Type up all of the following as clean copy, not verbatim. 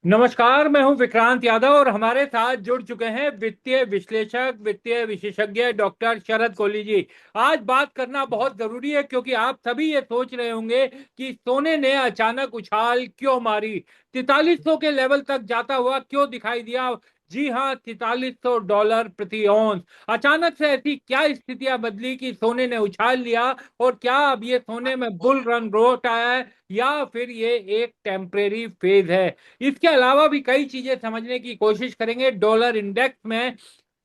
नमस्कार। मैं हूं विक्रांत यादव और हमारे साथ जुड़ चुके हैं वित्तीय विश्लेषक वित्तीय विशेषज्ञ डॉक्टर शरद कोहली जी। आज बात करना बहुत जरूरी है क्योंकि आप सभी ये सोच रहे होंगे कि सोने ने अचानक उछाल क्यों मारी, 4300 के लेवल तक जाता हुआ क्यों दिखाई दिया। जी हाँ, $4300 प्रति औंस। अचानक से ऐसी क्या स्थितियां बदली कि सोने ने उछाल लिया, और क्या अब ये सोने में बुल रन रोट आया है या फिर ये एक टेम्परेरी फेज है। इसके अलावा भी कई चीजें समझने की कोशिश करेंगे। डॉलर इंडेक्स में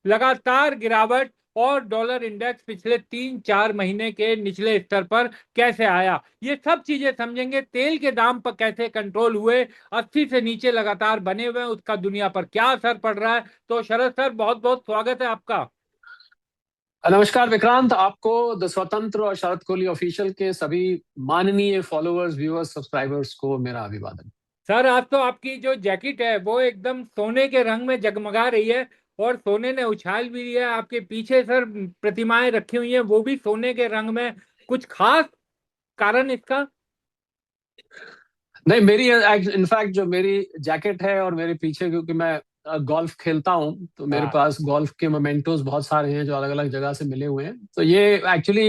लगातार गिरावट और डॉलर इंडेक्स पिछले 3-4 महीने के निचले स्तर पर कैसे आया, ये सब चीजें समझेंगे। तेल के दाम पर कैसे कंट्रोल हुए, 80 से नीचे लगातार बने हुए हैं, उसका दुनिया पर क्या असर पड़ रहा है। तो शरद सर, बहुत बहुत स्वागत है आपका। नमस्कार विक्रांत, आपको द स्वतंत्र और शरद कोहली ऑफिशियल के सभी माननीय फॉलोअर्स, व्यूअर्स, सब्सक्राइबर्स को मेरा अभिवादन। सर, आज तो आपकी जो जैकेट है वो एकदम सोने के रंग में जगमगा रही है, और सोने ने उछाल भी लिया है। आपके पीछे सर प्रतिमाएं रखी हुई हैं, वो भी सोने के रंग में। कुछ खास कारण इसका? नहीं, मेरी इनफैक्ट जो मेरी जैकेट है और मेरे पीछे, क्योंकि मैं गोल्फ खेलता हूं, तो मेरे हाँ। पास गोल्फ के मोमेंटोज बहुत सारे हैं जो अलग अलग जगह से मिले हुए हैं। तो ये एक्चुअली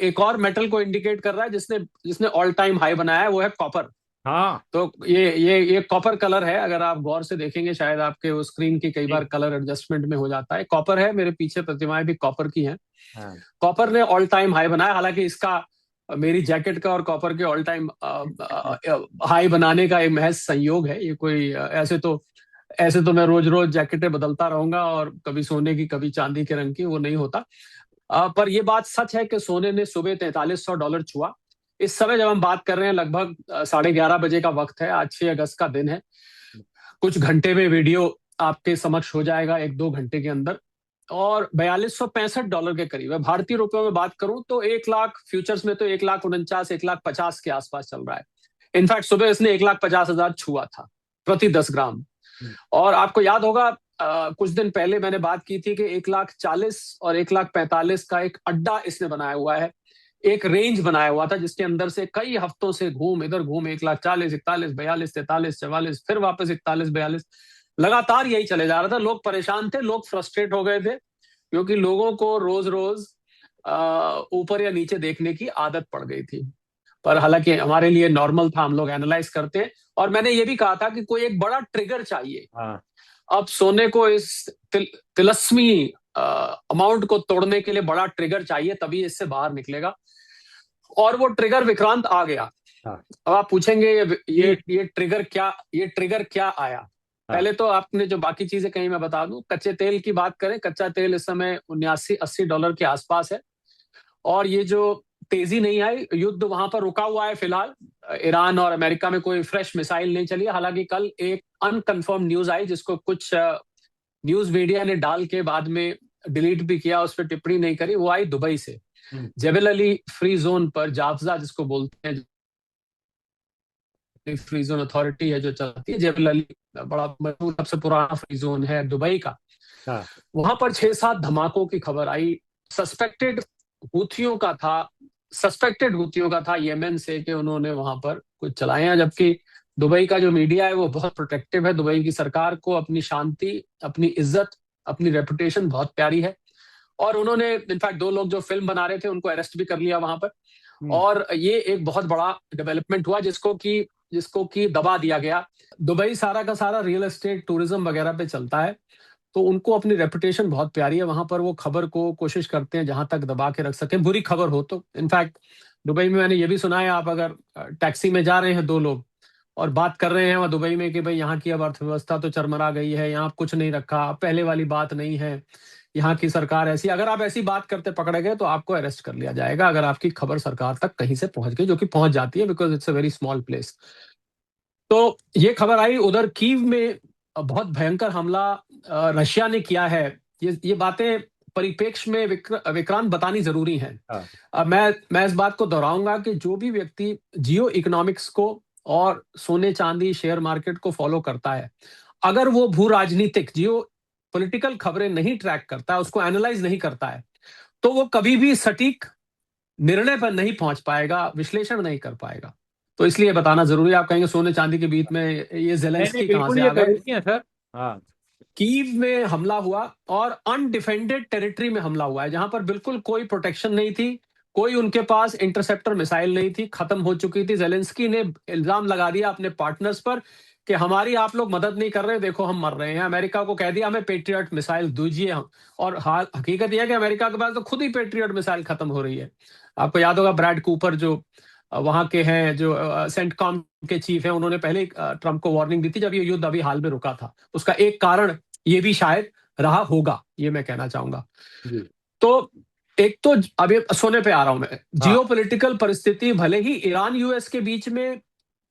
एक और मेटल को इंडिकेट कर रहा है जिसने जिसने ऑल टाइम हाई बनाया है, वो है कॉपर। हाँ। तो ये कॉपर कलर है। अगर आप गौर से देखेंगे, शायद आपके वो स्क्रीन की कई बार जी। कलर एडजस्टमेंट में हो जाता है। कॉपर है, मेरे पीछे प्रतिमाएं भी कॉपर की हैं। हाँ। कॉपर ने ऑल टाइम हाई बनाया। हालांकि इसका मेरी जैकेट का और कॉपर के ऑल टाइम हाई बनाने का एक महज संयोग है। ये कोई ऐसे तो मैं रोज रोज जैकेटें बदलता रहूंगा, और कभी सोने की कभी चांदी के रंग की, वो नहीं होता। पर यह बात सच है कि सोने ने सुबह $4300 छुआ। इस समय जब हम बात कर रहे हैं, लगभग 11:30 बजे का वक्त है। आज 6 अगस्त का दिन है। कुछ घंटे में वीडियो आपके समक्ष हो जाएगा, 1-2 घंटे के अंदर। और $4265 के करीब है। भारतीय रुपयों में बात करूं तो 1 लाख, फ्यूचर्स में तो 1,49,000, 1,50,000 के आसपास चल रहा है। इनफैक्ट सुबह इसने 1,50,000 छुआ था प्रति 10 ग्राम। और आपको याद होगा, कुछ दिन पहले मैंने बात की थी कि 1,40,000 और 1,45,000 का एक अड्डा इसने बनाया हुआ है। एक रेंज बनाया हुआ था जिसके अंदर से कई हफ्तों से घूम इधर घूम 1,40,000, 41, 42, 43, 44, फिर वापस 41, 42, लगातार यही चले जा रहा था। लोग परेशान थे, लोग फ्रस्ट्रेट हो गए थे, क्योंकि लोगों को रोज रोज ऊपर या नीचे देखने की आदत पड़ गई थी। पर हालांकि हमारे लिए नॉर्मल था, हम लोग एनालाइज करते। और मैंने ये भी कहा था कि कोई एक बड़ा ट्रिगर चाहिए। हाँ। अब सोने को इस तिलस्मी अमाउंट को तोड़ने के लिए बड़ा ट्रिगर चाहिए, तभी इससे बाहर निकलेगा। और वो ट्रिगर विक्रांत आ गया। हाँ। अब आप पूछेंगे, जी। ये ट्रिगर क्या आया। हाँ। पहले तो आपने जो बाकी चीजें कही मैं बता दूं। कच्चे तेल की बात करें, कच्चा तेल इस समय 79-80 डॉलर के आसपास है। और ये जो तेजी नहीं आई, युद्ध वहां पर रुका हुआ है फिलहाल। ईरान और अमेरिका में कोई फ्रेश मिसाइल नहीं चली है। हालांकि कल एक अनकंफर्म न्यूज आई, जिसको कुछ न्यूज मीडिया ने डाल के बाद में डिलीट भी किया, उस पर टिप्पणी नहीं करी। वो आई दुबई से, हम्म। जेबल अली फ्री जोन पर, जाफजा जिसको बोलते हैं, फ्री जोन अथॉरिटी है जो चलती है। जेबल अली बड़ा मशहूर, सबसे पुराना फ्री जोन है दुबई का। हाँ। वहां पर 6-7 धमाकों की खबर आई। सस्पेक्टेड हूथियों का था सस्पेक्टेड हूथियों का था यमन से, कि उन्होंने वहां पर कुछ चलाए हैं। जबकि दुबई का जो मीडिया है वो बहुत प्रोटेक्टिव है। दुबई की सरकार को अपनी शांति, अपनी इज्जत, अपनी रेपुटेशन बहुत प्यारी है। और उन्होंने इनफैक्ट 2 लोग जो फिल्म बना रहे थे उनको अरेस्ट भी कर लिया वहां पर। हम्म। और ये एक बहुत बड़ा डेवलपमेंट हुआ, जिसको कि दबा दिया गया। दुबई सारा का सारा रियल एस्टेट, टूरिज्म वगैरह पे चलता है। तो उनको अपनी रेपुटेशन बहुत प्यारी है वहां पर। वो खबर को कोशिश करते हैं जहां तक दबा के रख सके, बुरी खबर हो तो। इनफैक्ट दुबई में मैंने ये भी सुना है, आप अगर टैक्सी में जा रहे हैं 2 लोग और बात कर रहे हैं वहाँ दुबई में कि भाई यहाँ की अब अर्थव्यवस्था तो चरमरा गई है, यहाँ कुछ नहीं रखा, अब पहले वाली बात नहीं है, यहाँ की सरकार ऐसी, अगर आप ऐसी बात करते पकड़े गए तो आपको अरेस्ट कर लिया जाएगा, अगर आपकी खबर सरकार तक कहीं से पहुंच गई, जो कि पहुंच जाती है, because it's a very small place. तो ये खबर आई उधर कीव में बहुत भयंकर हमला रशिया ने किया है। ये बातें परिप्रेक्ष्य में विक्रांत बतानी जरूरी है। हाँ। मैं इस बात को दोहराऊंगा कि जो भी व्यक्ति जियो इकोनॉमिक्स को और सोने चांदी शेयर मार्केट को फॉलो करता है, अगर वो भू राजनीतिक जियो पॉलिटिकल खबरें नहीं ट्रैक करता है, उसको एनालाइज नहीं करता है, तो वो कभी भी सटीक निर्णय पर नहीं पहुंच पाएगा, विश्लेषण नहीं कर पाएगा। तो इसलिए बताना जरूरी है। आप कहेंगे सोने चांदी के बीच में ये नहीं नहीं, जेलेंस्की कहाँ बिल्कुल से ये आ गए? जरूरी है सर। हाँ। कीव में हमला हुआ और अनडिफेंडेड टेरिटरी में हमला हुआ है, जहां पर बिल्कुल कोई प्रोटेक्शन नहीं थी, कोई उनके पास इंटरसेप्टर मिसाइल नहीं थी, खत्म हो चुकी थी। जेलेंस्की ने इल्जाम लगा दिया अपने पार्टनर्स पर कि हमारी आप लोग मदद नहीं कर रहे, देखो हम मर रहे हैं। अमेरिका को कह दिया हमें पेट्रियट मिसाइल दीजिए हम, और हाल हकीकत यह है कि अमेरिका के पास तो खुद ही पेट्रियट मिसाइल खत्म हो रही है। आपको याद होगा ब्रैड कूपर जो वहां के हैं, जो सेंटकॉम के चीफ हैं, उन्होंने पहले ट्रंप को वार्निंग दी थी जब ये युद्ध अभी हाल में रुका था। उसका एक कारण ये भी शायद रहा होगा, ये मैं कहना चाहूंगा। जी। तो एक तो अभी सोने पे आ रहा हूं मैं, हाँ। जियोपॉलिटिकल परिस्थिति भले ही ईरान यूएस के बीच में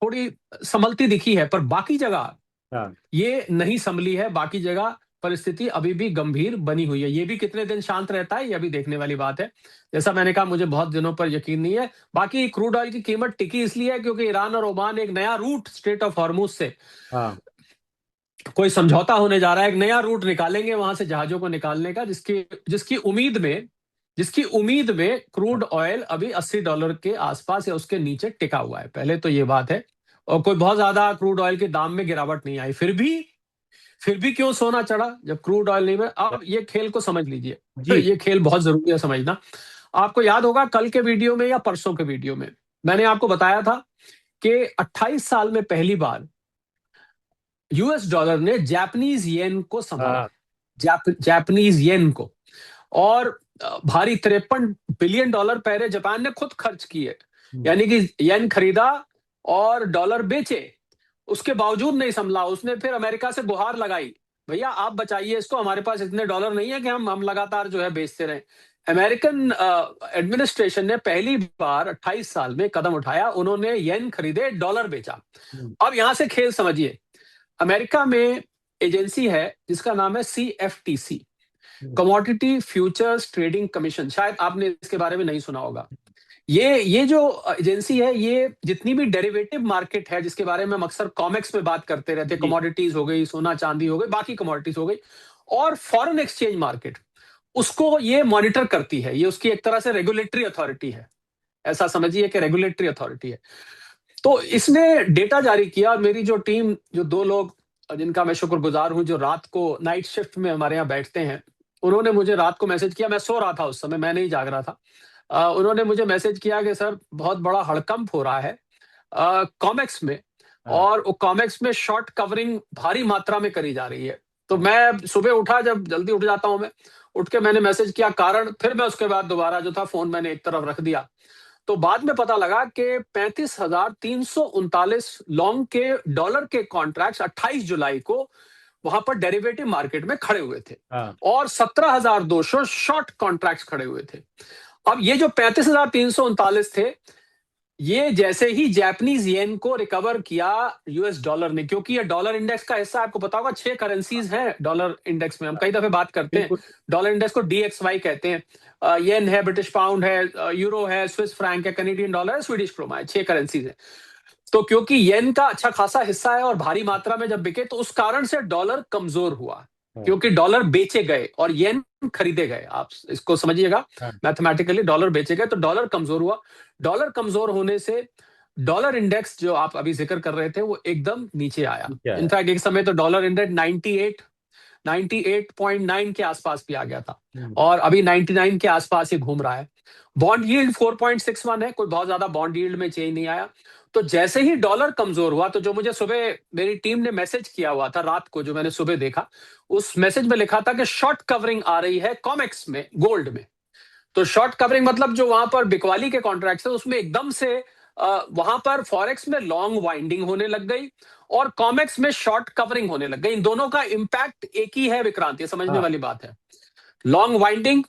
थोड़ी संभलती दिखी है, पर बाकी जगह हाँ। ये नहीं संभली है। बाकी जगह परिस्थिति अभी भी गंभीर बनी हुई है। ये भी कितने दिन शांत रहता है, ये अभी देखने वाली बात है। जैसा मैंने कहा, मुझे बहुत दिनों पर यकीन नहीं है। बाकी क्रूड ऑयल की कीमत टिकी इसलिए है क्योंकि ईरान और ओमान एक नया रूट स्ट्रेट ऑफ हॉर्मुज से हाँ। कोई समझौता होने जा रहा है, एक नया रूट निकालेंगे वहां से जहाजों को निकालने का, जिसकी जिसकी उम्मीद में क्रूड ऑयल अभी $80 के आसपास या उसके नीचे टिका हुआ है। पहले तो ये बात है, और कोई बहुत ज्यादा क्रूड ऑयल के दाम में गिरावट नहीं आई। फिर भी क्यों सोना चढ़ा जब क्रूड ऑयल नहीं में? अब ये खेल को समझ लीजिए, जी। ये खेल बहुत जरूरी है समझना। आपको याद होगा कल के वीडियो में या परसों के वीडियो में मैंने आपको बताया था कि 28 साल में पहली बार यूएस डॉलर ने जापानीज येन को संभाला हाँ। है, जापानीज येन को। और भारी $53 बिलियन पहले जापान ने खुद खर्च किए, यानी कि येन खरीदा और डॉलर बेचे। उसके बावजूद नहीं संभला, उसने फिर अमेरिका से गुहार लगाई, भैया आप बचाइए इसको, हमारे पास इतने डॉलर नहीं है कि हम लगातार जो है बेचते रहें। अमेरिकन एडमिनिस्ट्रेशन ने पहली बार 28 साल में कदम उठाया, उन्होंने येन खरीदे, डॉलर बेचा। अब यहां से खेल समझिए। अमेरिका में एजेंसी है जिसका नाम है CFTC, commodity futures trading commission. शायद आपने इसके बारे में नहीं सुना होगा। ये जो एजेंसी है, ये जितनी भी डेरिवेटिव मार्केट है जिसके बारे में हम अक्सर कॉमेक्स में बात करते रहते हैं, जी। कमोडिटीज हो गई, सोना चांदी हो गई, बाकी कमोडिटीज हो गई, और फॉरेन एक्सचेंज मार्केट, उसको ये मॉनिटर करती है। ये उसकी एक तरह से रेगुलेटरी अथॉरिटी है, ऐसा समझिए कि रेगुलेटरी अथॉरिटी है। तो इसने डेटा जारी किया। मेरी जो टीम, जो 2 लोग जिनका मैं शुक्रगुजार हूं, जो रात को नाइट शिफ्ट में हमारे यहाँ बैठते हैं, उन्होंने मुझे रात को मैसेज किया। मैं सो रहा था उस समय, मैं नहीं जाग रहा था। उन्होंने मुझे मैसेज किया कि सर बहुत बड़ा हड़कंप हो रहा है कॉमेक्स में, हाँ। और वो कॉमेक्स में शॉर्ट कवरिंग भारी मात्रा में करी जा रही है। तो मैं सुबह उठा, जब जल्दी उठ जाता हूं मैं, उठ के मैंने मैसेज किया कारण, फिर मैं उसके बाद दोबारा जो था फोन मैंने एक तरफ रख दिया। तो बाद में पता लगा कि 35,339 लॉन्ग के डॉलर के कॉन्ट्रैक्ट्स 28 जुलाई को वहां पर डेरिवेटिव मार्केट में खड़े हुए थे, हाँ। और 17,200 शॉर्ट कॉन्ट्रैक्ट्स खड़े हुए थे। अब ये जो 35,339 थे, ये जैसे ही जापानीज येन को रिकवर किया यूएस डॉलर ने, क्योंकि ये डॉलर इंडेक्स का हिस्सा, आपको पता होगा 6 करेंसीज हैं डॉलर इंडेक्स में, हम कई दफे बात करते हैं। बिल्कुल। डॉलर इंडेक्स को DXY कहते हैं। येन है, ब्रिटिश पाउंड है, यूरो है, स्विस फ्रैंक है, कैनेडियन डॉलर है, स्वीडिश क्रोमा है, 6 करेंसीज है। तो क्योंकि येन का अच्छा खासा हिस्सा है और भारी मात्रा में जब बिके, तो उस कारण से डॉलर कमजोर हुआ, क्योंकि डॉलर बेचे गए और येन खरीदे गए। आप इसको समझिएगा, हाँ। मैथमेटिकली डॉलर बेचे गए तो डॉलर कमजोर हुआ। डॉलर कमजोर होने से डॉलर इंडेक्स जो आप अभी जिक्र कर रहे थे, वो एकदम नीचे आया। क्या है? इनफैक्ट एक समय तो डॉलर इंडेक्स 98.9 के आसपास भी आ गया था, और अभी 99 के आसपास ही घूम रहा है। बॉन्ड यील्ड 4.61 है, कोई बहुत ज्यादा बॉन्ड यील्ड में चेंज नहीं आया। तो जैसे ही डॉलर कमजोर हुआ, तो जो मुझे सुबह मेरी टीम ने मैसेज किया हुआ था रात को, जो मैंने सुबह देखा, उस मैसेज में लिखा था कि शॉर्ट कवरिंग आ रही है कॉमेक्स में, गोल्ड में। तो शॉर्ट कवरिंग मतलब जो वहां पर बिकवाली के कॉन्ट्रैक्ट्स है, उसमें एकदम से वहां पर फॉरेक्स में लॉन्ग वाइंडिंग होने लग गई और कॉमेक्स में शॉर्ट कवरिंग होने लग गई। इन दोनों का इंपैक्ट एक ही है विक्रांत, ये समझने हाँ। वाली बात है। लॉन्ग वाइंडिंग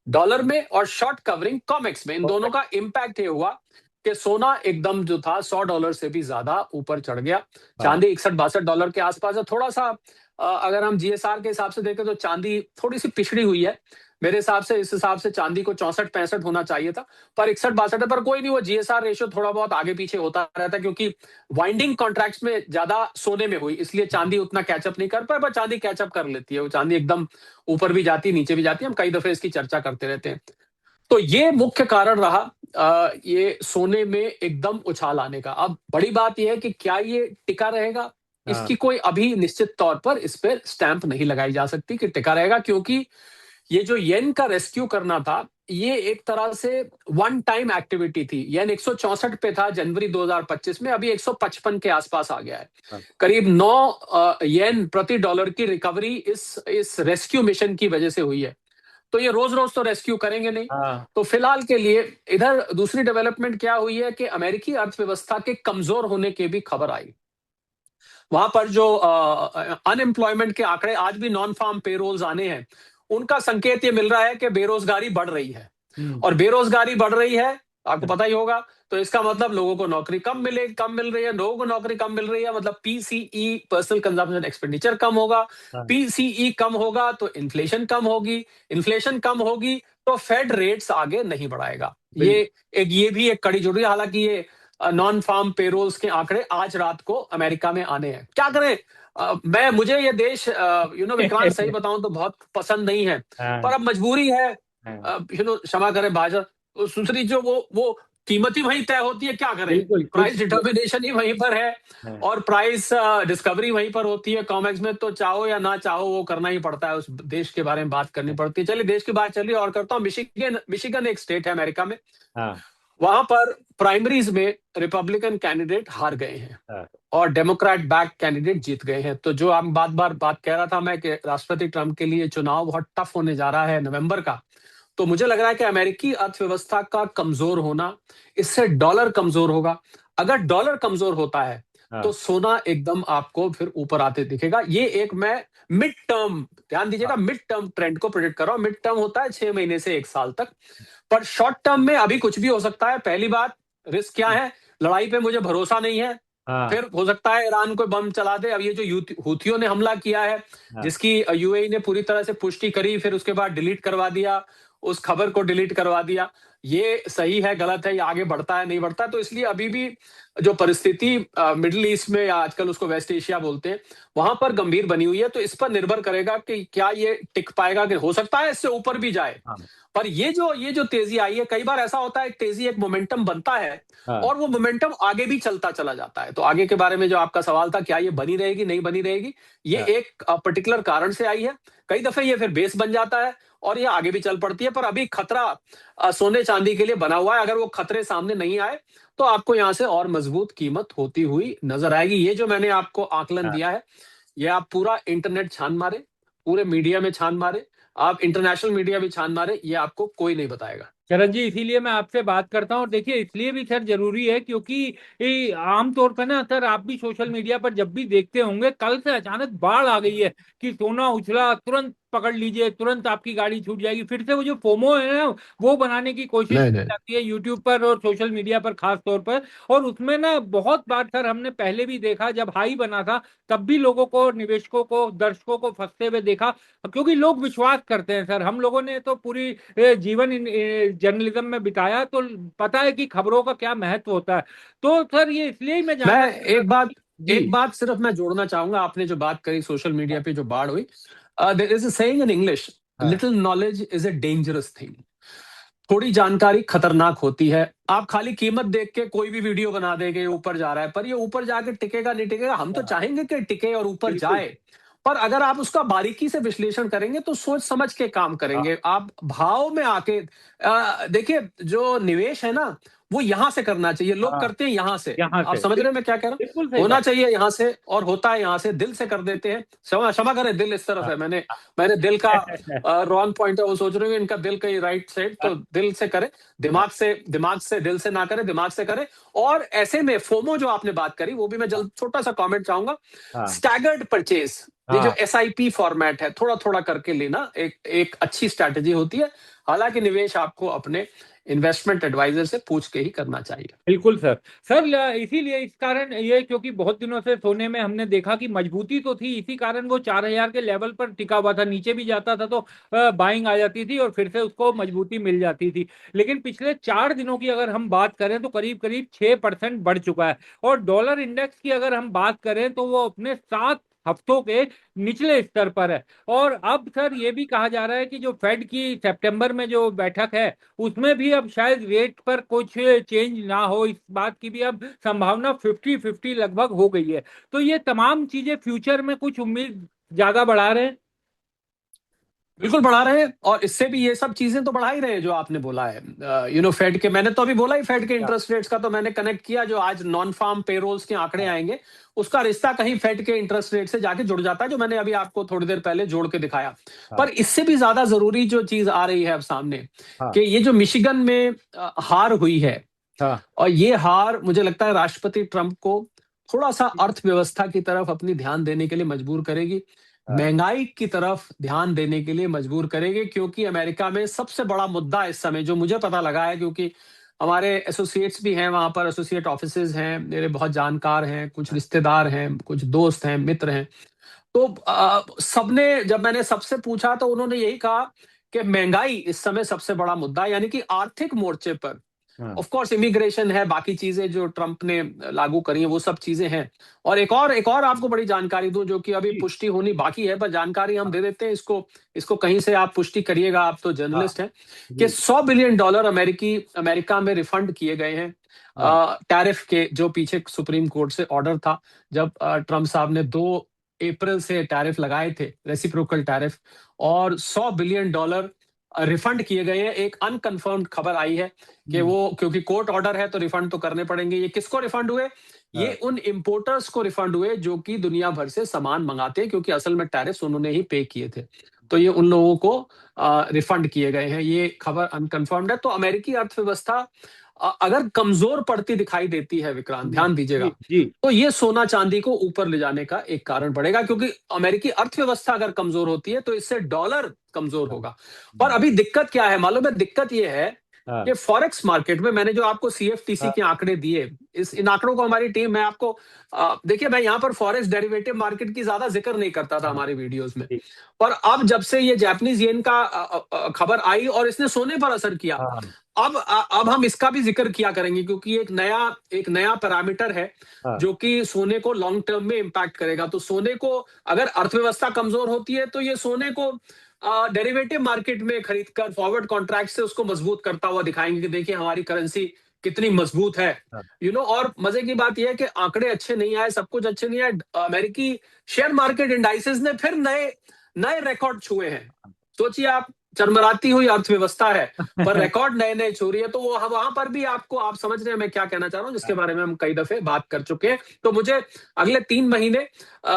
डॉलर में और शॉर्ट कवरिंग कॉमेक्स में, इन दोनों का इंपैक्ट ये हुआ कि सोना एकदम जो था $100 से भी ज्यादा ऊपर चढ़ गया। हाँ। चांदी 61-62 के आसपास है। थोड़ा सा अगर हम GSR के हिसाब से देखें तो चांदी थोड़ी सी पिछड़ी हुई है मेरे हिसाब से। इस हिसाब से चांदी को 64-65 होना चाहिए था, पर 61-62 पर कोई नहीं। वो GSR रेशियो थोड़ा बहुत आगे पीछे होता रहता है, क्योंकि वाइंडिंग कॉन्ट्रैक्ट्स में ज्यादा सोने में हुई, इसलिए चांदी उतना कैचअप नहीं कर पाए, पर चांदी कैचअप कर लेती है। वो चांदी एकदम ऊपर भी जाती है, नीचे भी जाती है, हम कई दफे इसकी चर्चा करते रहते हैं। तो ये मुख्य कारण रहा ये सोने में एकदम उछाल आने का। अब बड़ी बात यह है कि क्या ये टिका रहेगा, हाँ इसकी कोई अभी निश्चित तौर पर इस पे स्टैंप नहीं लगाई जा सकती कि टिका रहेगा, क्योंकि ये जो येन का रेस्क्यू करना था, ये एक तरह से वन टाइम एक्टिविटी थी। येन 164 पे था जनवरी 2025 में, अभी 155 के आसपास आ गया है। हाँ करीब 9 येन प्रति डॉलर की रिकवरी इस रेस्क्यू मिशन की वजह से हुई है। तो ये रोज रोज तो रेस्क्यू करेंगे नहीं। हाँ तो फिलहाल के लिए इधर दूसरी डेवलपमेंट क्या हुई है कि अमेरिकी अर्थव्यवस्था के कमजोर होने की भी खबर आई। वहां पर जो अनएम्प्लॉयमेंट के आंकड़े, आज भी नॉन फार्म पेरोल्स आने हैं, उनका संकेत ये मिल रहा है कि बेरोजगारी बढ़ रही है। हम्म, और बेरोजगारी बढ़ रही है, आपको पता ही होगा, तो इसका मतलब लोगों को नौकरी कम मिल रही है। लोगों को नौकरी कम मिल रही है मतलब पीसीई, पर्सनल कंजम्पशन एक्सपेंडिचर कम होगा। हाँ पीसीई कम होगा तो इन्फ्लेशन कम होगी। इन्फ्लेशन कम होगी तो फेड रेट्स आगे नहीं बढ़ाएगा। बिल्कुल ये भी एक कड़ी जुड़ रही है। हालांकि ये नॉन फार्म पेरोल्स के आंकड़े आज रात को अमेरिका में आने हैं। क्या करें, मुझे ये देश विक्रांत, सही बताऊं तो बहुत पसंद नहीं है, पर हाँ अब मजबूरी है। हाँ क्षमा करें भाजपा, दूसरी जो वो कीमत ही वहीं तय होती है, क्या करें। बिल्कुल प्राइस कुछ डिटर्मिनेशन ही वहीं पर है, हाँ और प्राइस डिस्कवरी वहीं पर होती है। कॉमेक्स में तो चाहो या ना चाहो वो करना ही पड़ता है, उस देश के बारे में बात करनी पड़ती है। चलिए देश की बात चलिए और करता हूँ। मिशिगन मिशिगन एक स्टेट है अमेरिका में। हाँ वहां पर प्राइमरीज में रिपब्लिकन कैंडिडेट हार गए हैं हाँ और डेमोक्रेट बैक कैंडिडेट जीत गए हैं। तो जो आप बात कह रहा था मैं कि राष्ट्रपति ट्रंप के लिए चुनाव बहुत टफ होने जा रहा है नवंबर का, तो मुझे लग रहा है कि अमेरिकी अर्थव्यवस्था का कमजोर होना, इससे डॉलर कमजोर होगा। अगर डॉलर कमजोर होता है तो हाँ सोना एकदम आपको फिर ऊपर आते दिखेगा। ये एक मैं मिड टर्म, ध्यान दीजिएगा, मिड टर्म ट्रेंड को प्रेडिक्ट कर रहा हूं। मिड टर्म होता है 6 महीने से 1 साल तक, पर शॉर्ट टर्म में अभी कुछ भी हो सकता है। पहली बात, रिस्क क्या है, लड़ाई पे मुझे भरोसा नहीं है। हाँ फिर हो सकता है ईरान कोई बम चला दे। अब ये जो हूथियों ने हमला किया है, हाँ जिसकी यूएई ने पूरी तरह से पुष्टि करी, फिर उसके बाद डिलीट करवा दिया, उस खबर को डिलीट करवा दिया, ये सही है गलत है, ये आगे बढ़ता है नहीं बढ़ता है। तो इसलिए अभी भी जो परिस्थिति मिडिल ईस्ट में, या आजकल उसको वेस्ट एशिया बोलते हैं, वहां पर गंभीर बनी हुई है। तो इस पर निर्भर करेगा कि क्या ये टिक पाएगा, कि हो सकता है इससे ऊपर भी जाए। हाँ पर ये जो तेजी आई है, कई बार ऐसा होता है तेजी एक मोमेंटम बनता है हाँ और वो मोमेंटम आगे भी चलता चला जाता है। तो आगे के बारे में जो आपका सवाल था, क्या ये बनी रहेगी नहीं बनी रहेगी, ये हाँ एक पर्टिकुलर कारण से आई है। कई दफे ये फिर बेस बन जाता है और ये आगे भी चल पड़ती है। पर अभी खतरा सोने चांदी के लिए बना हुआ है। अगर वो खतरे सामने नहीं आए तो आपको यहाँ से और मजबूत कीमत होती हुई नजर आएगी। ये जो मैंने आपको आकलन हाँ दिया है, ये आप पूरा इंटरनेट छान मारे, पूरे मीडिया में छान मारे, आप इंटरनेशनल मीडिया भी छान मारे, ये आपको कोई नहीं बताएगा। शरद जी, इसीलिए मैं आपसे बात करता हूँ। और देखिए, इसलिए भी सर जरूरी है क्योंकि आमतौर पर ना सर, आप भी सोशल मीडिया पर जब भी देखते होंगे, कल से अचानक बाढ़ आ गई है कि सोना उछला, तुरंत पकड़ लीजिए, तुरंत आपकी गाड़ी छूट जाएगी। फिर से वो जो फोमो है ना, वो बनाने की कोशिश नहीं की नहीं, जाती है यूट्यूब पर और सोशल मीडिया पर खास तौर पर। और उसमें ना बहुत बार सर हमने पहले भी देखा, जब हाई बना था तब भी लोगों को, निवेशकों को, दर्शकों को फंसते हुए देखा, क्योंकि लोग विश्वास करते हैं सर। हम लोगों ने तो पूरी जीवन जर्नलिज्म में बिताया, तो पता है कि खबरों का क्या महत्व होता है। तो सर ये इसलिए ही मैं मैं जानना चाह रहा एक था बात कि जी। एक बात सिर्फ मैं जोड़ना चाहूंगा। आपने जो बात करी सोशल मीडिया पे जो बाढ़ हुई, there is a saying in English, हाँ little knowledge is a dangerous thing. थोड़ी जानकारी खतरनाक होती है। आप खाली कीमत देख के कोई भी वीडियो बना देंगे ऊपर जा रहा है, पर ये ऊपर जाके टिकेगा नहीं टिकेगा, हम तो हाँ, चाहेंगे कि टिके और ऊपर बिल्कुल। जाए। पर अगर आप उसका बारीकी से विश्लेषण करेंगे तो सोच समझ के काम हाँ करेंगे। आप भाव में आके देखिए, जो निवेश है ना, वो यहां से करना चाहिए। लोग हाँ, करते हैं यहां से। यहाँ आप से समझ रहे हैं मैं क्या कह रहा बिल्कुल हूं, सही होना बात। चाहिए यहां से और होता है यहां से। दिल से कर देते हैं। क्षमा क्षमा करें, दिल इस तरफ हाँ है। मैंने दिल का रॉन्ग पॉइंट है वो सोच रहे हो, इनका दिल कहीं राइट साइड, तो दिल से करे। दिमाग से दिल से ना करे, दिमाग से करे। और ऐसे में फोमो जो आपने बात करी, वो भी मैं जल्द छोटा सा कमेंट चाहूंगा। हाँ स्टैगर्ड परचेज, ये जो हाँ, एसआईपी फॉर्मेट है, थोड़ा थोड़ा करके लेना एक एक अच्छी स्ट्रैटेजी होती है। हालांकि निवेश आपको अपने इन्वेस्टमेंट एडवाइजर से पूछ के ही करना चाहिए। बिल्कुल सर। सर इसीलिए, इस कारण ये, क्योंकि बहुत दिनों से सोने में हमने देखा कि मजबूती तो थी, इसी कारण वो 4,000 के लेवल पर टिका हुआ था। नीचे भी जाता था तो बाइंग आ जाती थी और फिर से उसको मजबूती मिल जाती थी। लेकिन पिछले 4 दिनों की अगर हम बात करें तो करीब करीब 6% बढ़ चुका है। और डॉलर इंडेक्स की अगर हम बात करें तो वो अपने 7 हफ्तों के निचले स्तर पर है। और अब सर ये भी कहा जा रहा है कि जो फेड की सितंबर में जो बैठक है उसमें भी अब शायद रेट पर कुछ चेंज ना हो, इस बात की भी अब संभावना 50-50 लगभग हो गई है। तो ये तमाम चीजें फ्यूचर में कुछ उम्मीद ज्यादा बढ़ा रहे हैं। बिल्कुल बढ़ा रहे हैं, और इससे भी ये सब चीजें तो बढ़ा ही रहे हैं जो आपने बोला है। फेड के, मैंने तो अभी बोला ही, फेड के क्या? इंटरेस्ट रेट्स का तो मैंने कनेक्ट किया। जो आज नॉन फार्म पेरोल्स के आंकड़े आएंगे, उसका रिश्ता कहीं फेड के इंटरेस्ट रेट से जाके जुड़ जाता है, जो मैंने अभी आपको थोड़ी देर पहले जोड़ के दिखाया। हाँ। पर इससे भी ज्यादा जरूरी जो चीज आ रही है अब सामने, हाँ। कि ये जो मिशिगन में हार हुई है, हाँ। और ये हार मुझे लगता है राष्ट्रपति ट्रंप को थोड़ा सा अर्थव्यवस्था की तरफ अपनी ध्यान देने के लिए मजबूर करेगी, हाँ। महंगाई की तरफ ध्यान देने के लिए मजबूर करेगी। क्योंकि अमेरिका में सबसे बड़ा मुद्दा इस समय, जो मुझे पता लगा है, क्योंकि हमारे एसोसिएट्स भी हैं वहां पर, एसोसिएट ऑफिसेज हैं, मेरे बहुत जानकार हैं, कुछ रिश्तेदार हैं, कुछ दोस्त हैं, मित्र हैं। तो सबने, जब मैंने सबसे पूछा तो उन्होंने यही कहा कि महंगाई इस समय सबसे बड़ा मुद्दा है, यानी कि आर्थिक मोर्चे पर। हाँ। ऑफ कोर्स इमिग्रेशन है, बाकी चीजें जो ट्रंप ने लागू करी हैं वो सब चीजें हैं। और एक और आपको बड़ी जानकारी दूं, जो कि अभी जी। पुष्टि होनी बाकी है, पर जानकारी हम हाँ। दे देते हैं इसको। इसको कहीं से आप पुष्टि करिएगा, आप तो हाँ। जर्नलिस्ट हैं। कि जी। $100 बिलियन अमेरिका में रिफंड किए गए हैं हाँ। टैरिफ के, जो पीछे सुप्रीम कोर्ट से ऑर्डर था, जब ट्रंप साहब ने 2 अप्रैल से टैरिफ लगाए थे, रेसिप्रोकल टैरिफ। और $100 बिलियन रिफंड किए गए हैं। एक अनकंफर्म्ड खबर आई है कि हम्म। वो, क्योंकि कोर्ट ऑर्डर है तो रिफंड तो करने पड़ेंगे। ये किसको रिफंड हुए? ये हाँ। उन इंपोर्टर्स को रिफंड हुए जो कि दुनिया भर से सामान मंगाते हैं, क्योंकि असल में टैरिफ्स उन्होंने ही पे किए थे। तो ये उन लोगों को रिफंड किए गए हैं। ये खबर अनकंफर्म्ड है। तो अमेरिकी अर्थव्यवस्था अगर कमजोर पड़ती दिखाई देती है, विक्रांत ध्यान जी। दीजिएगा, जी। तो ये सोना चांदी को ऊपर ले जाने का एक कारण बढ़ेगा। क्योंकि अमेरिकी अर्थव्यवस्था अगर कमजोर होती है तो इससे डॉलर कमजोर हाँ। होगा। पर अभी दिक्कत क्या है मालूम है? दिक्कत ये है हाँ। कि फॉरेक्स मार्केट में, मैंने जो आपको सीएफटीसी हाँ। के आंकड़े दिए, इन आंकड़ों को हमारी टीम, मैं आपको देखिए, मैं यहाँ पर फॉरेक्स डेरिवेटिव मार्केट की ज्यादा जिक्र नहीं करता था हाँ। हमारे वीडियोस में। जी। पर अब जब से ये जापानीज येन का खबर आई और इसने सोने पर असर किया, हाँ। अब हम इसका भी जिक्र किया करेंगे, क्योंकि एक नया पैरामीटर है हाँ। जो कि सोने को लॉन्ग टर्म में इंपैक्ट करेगा। तो सोने को, अगर अर्थव्यवस्था कमजोर होती है तो ये सोने को डेरिवेटिव मार्केट में खरीदकर फॉरवर्ड कॉन्ट्रैक्ट से उसको मजबूत करता हुआ दिखाएंगे कि देखिए हमारी करेंसी कितनी मजबूत है। हाँ। और मजे की बात यह है कि आंकड़े अच्छे नहीं आए, सब कुछ अच्छे नहीं आए। अमेरिकी शेयर मार्केट इंडाइसेस ने फिर नए नए रिकॉर्ड छुए हैं। सोचिए आप, चरमराती हुई अर्थव्यवस्था है, पर रिकॉर्ड नए नए छू रही है। तो वो वहां पर भी आपको, आप समझ रहे हैं मैं क्या कहना चाह रहा हूँ, जिसके बारे में हम कई दफे बात कर चुके हैं। तो मुझे अगले 3 महीने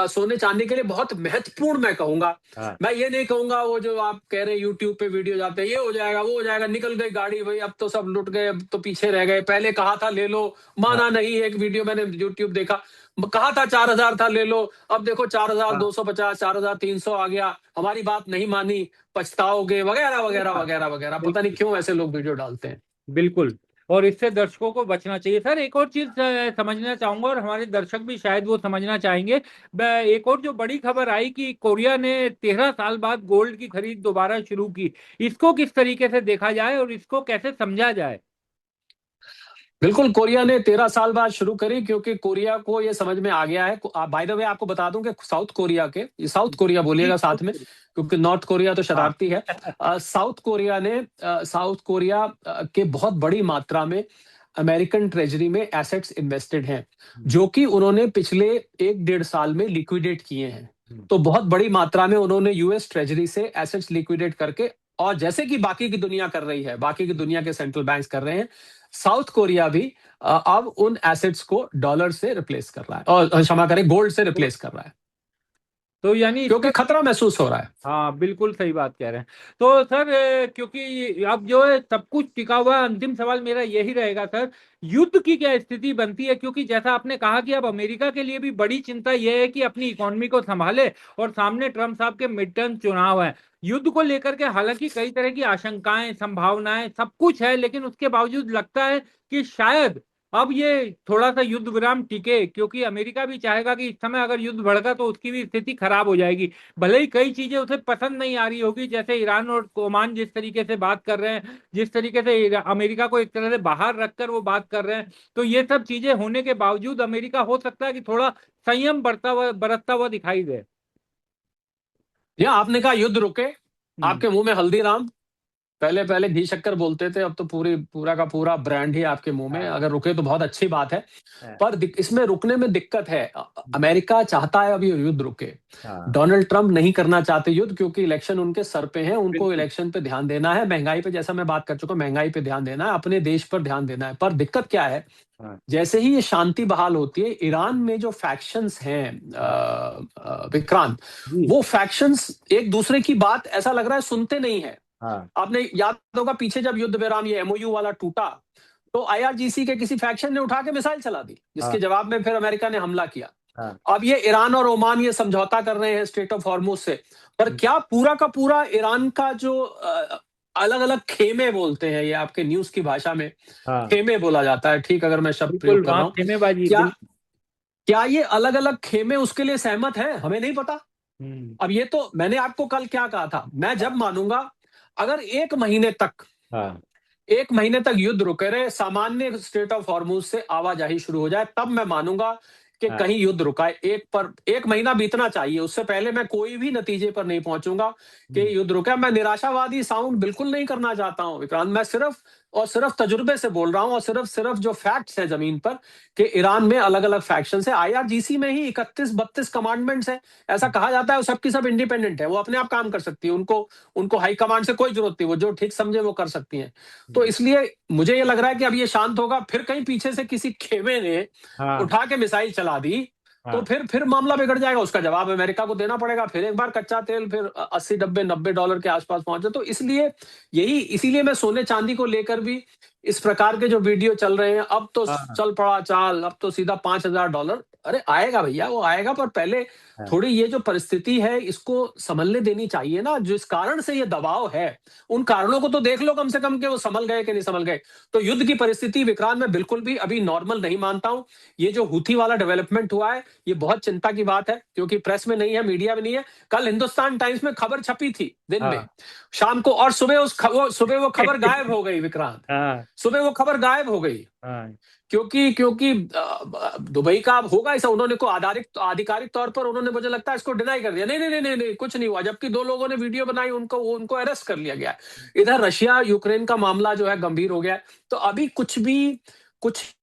सोने चांदी के लिए बहुत महत्वपूर्ण मैं कहूंगा। हाँ। मैं ये नहीं कहूंगा वो जो आप कह रहे हैं यूट्यूब पे वीडियो जाते हैं, ये हो जाएगा वो हो जाएगा, निकल गई गाड़ी भाई, अब तो सब लुट गए, अब तो पीछे रह गए, पहले कहा था ले लो, हाँ। माना नहीं। एक वीडियो मैंने यूट्यूब देखा, कहा था 4,000 था ले लो, अब देखो हाँ। 4,250, 4,300 आ गया, हमारी बात नहीं मानी, पछताओगे, वगैरह वगैरह हाँ। वगैरह वगैरह। पता नहीं बिल्कुल। क्यों ऐसे लोग वीडियो डालते हैं। बिल्कुल। और इससे दर्शकों को बचना चाहिए। सर एक और चीज समझना चाहूंगा, और हमारे दर्शक भी शायद वो समझना चाहेंगे। एक और जो बड़ी खबर आई कि कोरिया ने 13 साल बाद गोल्ड की खरीद दोबारा शुरू की, इसको किस तरीके से देखा जाए और इसको कैसे समझा जाए? बिल्कुल, कोरिया ने 13 साल बाद शुरू करी, क्योंकि कोरिया को ये समझ में आ गया है। बाय द वे आपको बता दूं कि साउथ कोरिया जी। बोलिएगा साथ में, क्योंकि नॉर्थ कोरिया तो हाँ। शरारती है। साउथ कोरिया के बहुत बड़ी मात्रा में अमेरिकन ट्रेजरी में एसेट्स इन्वेस्टेड हैं, जो कि उन्होंने पिछले 1 डेढ़ साल में लिक्विडेट किए हैं। तो बहुत बड़ी मात्रा में उन्होंने यूएस ट्रेजरी से एसेट्स लिक्विडेट करके, और जैसे कि बाकी की दुनिया कर रही है, बाकी की दुनिया के सेंट्रल बैंक्स कर रहे हैं, साउथ कोरिया भी अब उन एसेट्स को डॉलर से रिप्लेस कर रहा है, और क्षमा करें, गोल्ड से रिप्लेस कर रहा है, तो यानी क्योंकि इसका, खतरा महसूस हो रहा है। हाँ बिल्कुल सही बात कह रहे हैं। तो सर क्योंकि अब जो है सब कुछ टिका हुआ है, अंतिम सवाल मेरा यही रहेगा सर, युद्ध की क्या स्थिति बनती है? क्योंकि जैसा आपने कहा कि अब अमेरिका के लिए भी बड़ी चिंता यह है कि अपनी इकोनॉमी को संभाले, और सामने ट्रम्प साहब के मिड टर्म चुनाव है। युद्ध को लेकर के हालांकि कई तरह की आशंकाएं, संभावनाएं, सब कुछ है, लेकिन उसके बावजूद लगता है कि शायद अब ये थोड़ा सा युद्ध विराम टिके, क्योंकि अमेरिका भी चाहेगा कि इस समय अगर युद्ध भड़का तो उसकी भी स्थिति खराब हो जाएगी। भले ही कई चीजें उसे पसंद नहीं आ रही होगी, जैसे ईरान और ओमान जिस तरीके से बात कर रहे हैं, जिस तरीके से अमेरिका को एक तरह से बाहर रखकर वो बात कर रहे हैं, तो ये सब चीजें होने के बावजूद अमेरिका हो सकता है कि थोड़ा संयम बरतता हुआ दिखाई दे। या आपने कहा युद्ध रुके, हम्म। आपके मुंह में हल्दीराम। पहले पहले घी शक्कर बोलते थे, अब तो पूरा का पूरा ब्रांड ही आपके मुंह में। हाँ। अगर रुके तो बहुत अच्छी बात है। हाँ। पर इसमें रुकने में दिक्कत है। अमेरिका चाहता है अभी युद्ध रुके। हाँ। डोनाल्ड ट्रंप नहीं करना चाहते युद्ध, क्योंकि इलेक्शन उनके सर पे है। उनको बिल्कुल। इलेक्शन पे ध्यान देना है, महंगाई पे, जैसा मैं बात कर चुका हूं, महंगाई पे ध्यान देना है, अपने देश पर ध्यान देना है। पर दिक्कत क्या है, हाँ। जैसे ही ये शांति बहाल होती है, ईरान में जो फैक्शंस हैं विक्रांत, जी। वो फैक्शंस एक दूसरे की बात ऐसा लग रहा है सुनते नहीं है। हाँ। आपने याद होगा पीछे जब युद्ध विराम ये एमओयू वाला टूटा, तो आईआरजीसी के किसी फैक्शन ने उठा के मिसाइल चला दी, हाँ। जिसके जवाब में फिर अमेरिका ने हमला किया। हाँ। अब ये ईरान और ओमान ये समझौता कर रहे हैं स्ट्रेट ऑफ हॉर्मुज से। पर क्या पूरा का पूरा ईरान का जो अलग अलग खेमे बोलते हैं, ये आपके न्यूज की भाषा में हाँ। खेमे बोला जाता है, ठीक अगर मैं शब्द बिल्कुल, प्रयोग कर वहां रहा हूं। खेमेबाजी क्या बिल्कुल। क्या ये अलग अलग खेमे उसके लिए सहमत है, हमें नहीं पता। हम्म। अब ये तो मैंने आपको कल क्या कहा था, मैं हाँ। जब मानूंगा अगर 1 महीने तक, हाँ। 1 महीने तक युद्ध रुके रहे, सामान्य स्टेट ऑफ हॉर्मुज से आवाजाही शुरू हो जाए, तब मैं मानूंगा कि हाँ। कहीं युद्ध रुका है। 1 महीना बीतना चाहिए, उससे पहले मैं कोई भी नतीजे पर नहीं पहुंचूंगा कि हम्म। युद्ध रुका है। मैं निराशावादी साउंड बिल्कुल नहीं करना चाहता हूं विक्रांत, मैं सिर्फ और सिर्फ तजुर्बे से बोल रहा हूं, और सिर्फ सिर्फ जो फैक्ट्स हैं जमीन पर, कि ईरान में अलग अलग फैक्शंस है। आईआरजीसी में ही 31-32 कमांडमेंट्स है। ऐसा कहा जाता है वो सबकी सब इंडिपेंडेंट है, वो अपने आप काम कर सकती है, उनको उनको हाई कमांड से कोई जरूरत नहीं, वो जो ठीक समझे वो कर सकती हैं। तो हम्म। इसलिए मुझे ये लग रहा है कि अब ये शांत होगा, फिर कहीं पीछे से किसी खेमे ने हाँ। उठा के मिसाइल चला दी, तो हाँ। फिर मामला बिगड़ जाएगा। उसका जवाब अमेरिका को देना पड़ेगा। फिर एक बार कच्चा तेल फिर 80 90 $90 के आसपास पहुंचे। तो इसलिए इसीलिए मैं सोने चांदी को लेकर भी इस प्रकार के जो वीडियो चल रहे हैं, अब तो हाँ। चल पड़ा चाल, अब तो सीधा $5000। अरे आएगा भैया, वो आएगा, पर पहले हाँ। थोड़ी ये जो परिस्थिति है इसको संभलने देनी चाहिए ना। जिस कारण से ये दबाव है, उन कारणों को तो देख लो कम से कम, कि वो संभल गए कि नहीं संभल गए। तो युद्ध की परिस्थिति विक्रांत मैं बिल्कुल भी अभी नॉर्मल नहीं मानता हूं। ये जो हुथी वाला डेवलपमेंट हुआ है, ये बहुत चिंता की बात है, क्योंकि प्रेस में नहीं है, मीडिया में नहीं है। कल हिंदुस्तान टाइम्स में खबर छपी थी दिन में, हाँ। शाम को, और सुबह वो खबर गायब हो गई विक्रांत। हाँ। सुबह वो खबर गायब हो गई, हाँ। क्योंकि क्योंकि दुबई का अब होगा ऐसा, उन्होंने को आधिकारिक तौर पर उन्होंने, मुझे लगता है, इसको डिनाई कर दिया। नहीं नहीं नहीं नहीं नहीं, कुछ नहीं हुआ। जबकि 2 लोगों ने वीडियो बनाई, उनको अरेस्ट कर लिया गया है। इधर रशिया यूक्रेन का मामला जो है गंभीर हो गया है। तो अभी कुछ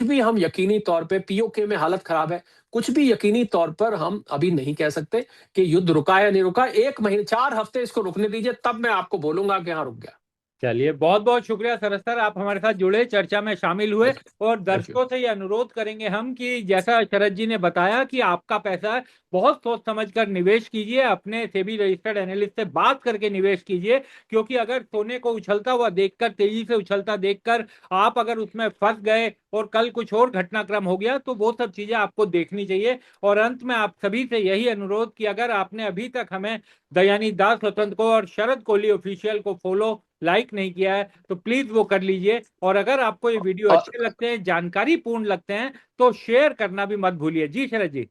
भी हम यकीनी तौर पे, पीओके में हालत खराब है, कुछ भी यकीनी तौर पर हम अभी नहीं कह सकते कि युद्ध रुका या नहीं रुका। 1 महीने 4 हफ्ते इसको रुकने दीजिए, तब मैं आपको बोलूंगा कि हाँ रुक गया। चलिए, बहुत बहुत शुक्रिया सरस सर, आप हमारे साथ जुड़े, चर्चा में शामिल हुए। Thank you. और थैंक यू। दर्शकों से ये अनुरोध करेंगे हम कि जैसा शरद जी ने बताया कि आपका पैसा है, बहुत सोच समझ कर निवेश कीजिए, अपने सेबी रजिस्टर्ड एनालिस्ट से बात करके निवेश कीजिए। क्योंकि अगर सोने को उछलता हुआ देखकर, तेजी से उछलता देखकर आप अगर उसमें फंस गए और कल कुछ और घटनाक्रम हो गया, तो वो सब चीजें आपको देखनी चाहिए। और अंत में आप सभी से यही अनुरोध कि अगर आपने अभी तक हमें दयानी दास स्वतंत्र को और शरद कोहली ऑफिशियल को फॉलो लाइक नहीं किया है, तो प्लीज वो कर लीजिए। और अगर आपको ये वीडियो और अच्छे लगते हैं, जानकारी पूर्ण लगते हैं, तो शेयर करना भी मत भूलिए। जी शरद जी।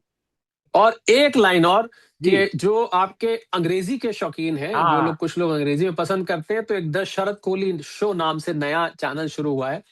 और एक लाइन और, जी। कि जो आपके अंग्रेजी के शौकीन हैं, जो हाँ। लोग, कुछ लोग अंग्रेजी में पसंद करते हैं, तो एक द शरद कोहली शो नाम से नया चैनल शुरू हुआ है।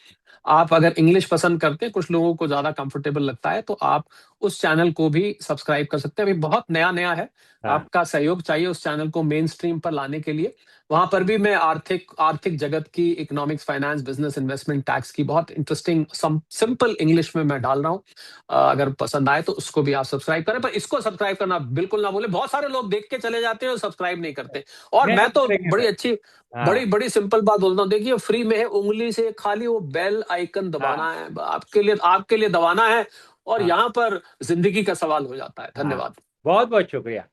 आप अगर इंग्लिश पसंद करते हैं, कुछ लोगों को ज्यादा कंफर्टेबल लगता है, तो आप उस चैनल को भी सब्सक्राइब कर सकते हैं। अभी बहुत नया नया है, हाँ। आपका सहयोग चाहिए उस चैनल को मेन स्ट्रीम पर लाने के लिए। वहां पर भी मैं आर्थिक आर्थिक जगत की, economics, finance, business, investment, tax की बहुत इंटरेस्टिंग सिंपल इंग्लिश में मैं डाल रहा हूँ। अगर पसंद आए तो उसको भी आप सब्सक्राइब करें, पर इसको सब्सक्राइब करना बिल्कुल ना भूलें। बहुत सारे लोग देख के चले जाते हैं और सब्सक्राइब नहीं करते। और नहीं, मैं हम तो करेंगे बड़ी सर। अच्छी, हाँ। बड़ी बड़ी सिंपल बात बोलता हूँ, देखिए फ्री में है, उंगली से खाली वो बेल आइकन हाँ। दबाना है, आपके लिए दबाना है, और हाँ। यहाँ पर जिंदगी का सवाल हो जाता है। हाँ। धन्यवाद। बहुत बहुत शुक्रिया।